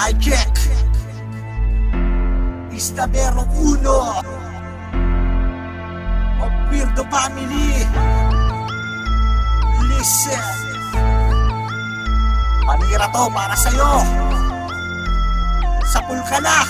Mic check. Istabero 1 of Weirdo Family. Listen, panira to para sa'yo. Sapul ka na.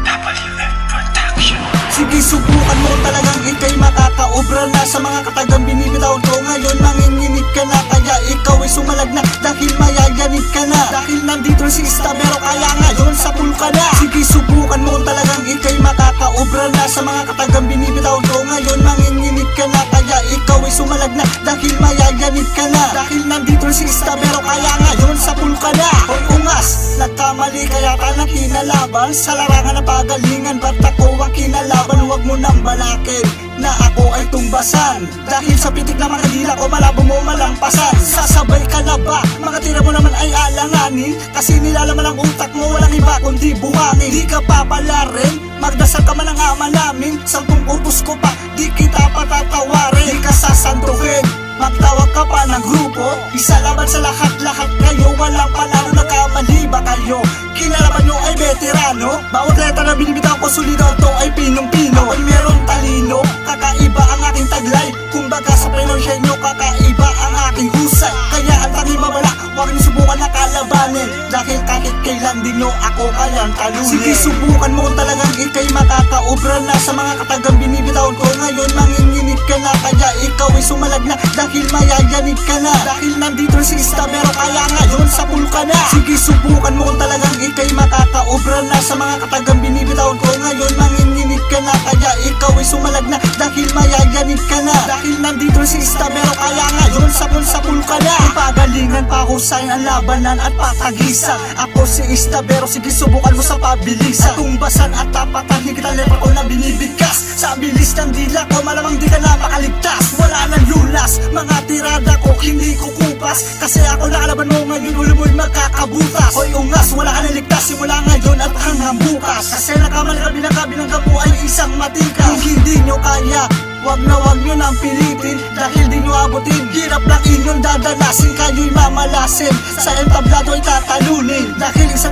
WM Production. Sige, subukan mo talagang ikay makakaobra na sa mga katagang binibitaw ko. Ngayon manginginig ka na, kaya ikaw ay sumalag na dahil mayayanig ka na. Dahil nandito si Istabero, kaya ngayon sapul ka na. Sige, subukan mo talagang ikay makakaobra na sa mga katagang binibitaw ko. Ngayon manginginig ka na, kaya ikaw ay sumalag na dahil mayayanig ka na. Dahil nandito si Istabero, kaya ngayon sapul ka na. Hoy ungas, nagkamali kaya ka na kinalaban sa larangan ng pagalingan. Ba't ako ang kinalaban? Huwag mo nang balakin na ako ay tumbasan, dahil sa pitik na mga dila ko malabo mo malampasan. Sasabay ka na ba? Mga tira mo naman ay alanganin, kasi nilalaman ang utak mo walang iba kundi buhangin. Di ka papalarin, magdasal ka man ang ama namin. 10 utos ko pa, di kita patatawarin. Di ka sasanduhin, magtawag ka pa ng grupo. Isa laban sa lahat kayo, walang panalo, nagkamali ba kayo? Kinalaban nyo ay veterano, bawat letra na binibitaw ko solido, to ay pinong-pino. Ay meron talino, kakaiba ang aking taglay. Kumbaga sa pronunciation nyo, kakaiba ang aking husay. Kaya ang tanging babala, huwag niyo subukan na kalabanin, dahil kahit kailan din nyo ako kayang talunin. Sige, subukan mo talagang ikay makakaobra na sa mga katagang binibitaw ko. Ngayon manginginig ka na, kaya ikaw ay sumalag na dahil mayayanig ka na. Dahil nandito si Istabero, kaya ngayon sapul ka na. Sige, subukan mo talagang ikay makakaobra na sa mga katagang binibitaw ko. Ngayon manginginig ka na, kaya ikaw ay sumalag na dahil mayayanig ka na. Dahil nandito si Istabero, kaya ngayon sapul ka na. Pagalingan pa ako sa'yo ang labanan at patagisan. Ako si Istabero, sige subukan mo sa pabilisan. Tumbasan at tapatan, higit ang letra ko na binibigkas. Sa bilis ng dila ko, malamang di ka na makaligtas. Wala nang lunas, mga tirada ko hindi kukupas, kasi ako nakalaban mo ngayon, ulo mo'y magkakabutas. Hoy ungas, wala ka naligtas simula ngayon at hanggang bukas, kasi nakamali ka binangga mo ay isang matika. Kung hindi nyo kaya, wag nyo nang pilitin, dahil di nyo abutin. Hirap lang inyong dadalasin, kayo'y mamalasin. Sa entablado ay tatalunin, dahil 1%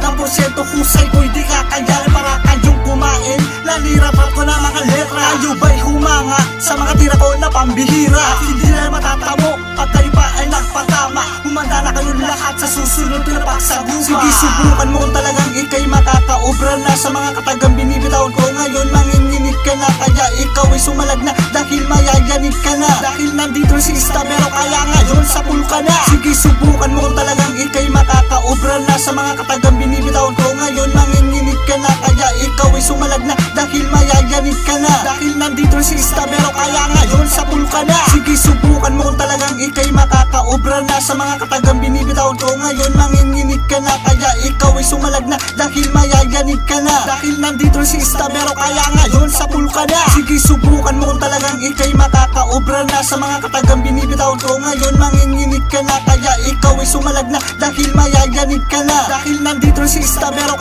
husay ko'y di kakayanin para kayong kumain. Lalirapat ko na mga letra, kayo ba'y humanga sa mga tira ko na pambihira? At hindi na matatamo pag kayo pa ay nagpatama. Humanda na kayong lahat sa susunod na pagsaguma. Sige, subukan mo kung talagang ikay makakaobra na sa mga katagang binibitaw ko. Ngayon manginginig ka na, kaya ikaw ay sumalag na dahil mayayanig ka na. Dahil nandito si Istabero, kaya ngayon sapul ka na. Sige, subukan mo kung talagang ikay makakaobra na sa mga katagang binibitaw ko. Ngayon manginginig ka na, kaya ikaw ay sumalag na dahil mayayanig ka na. Dahil nandito si Istabero, kaya ngayon sapul ka na. Sige, subukan mo kung talagang ikay makakaobra na sa mga katagang binibitaw ko. Ngayon manginginig ka na, kaya ikaw ay sumalag na dahil mayayanig ka na. Dahil nandito si Istabero, kaya ngayon sapul ka na. Sige, subukan mo kung talagang ikay makakaobra na sa mga katagang binibitaw ko. Ngayon manginginig ka na, kaya ikaw ay sumalag na dahil mayayanig ka na. Dahil nandito si Istabero,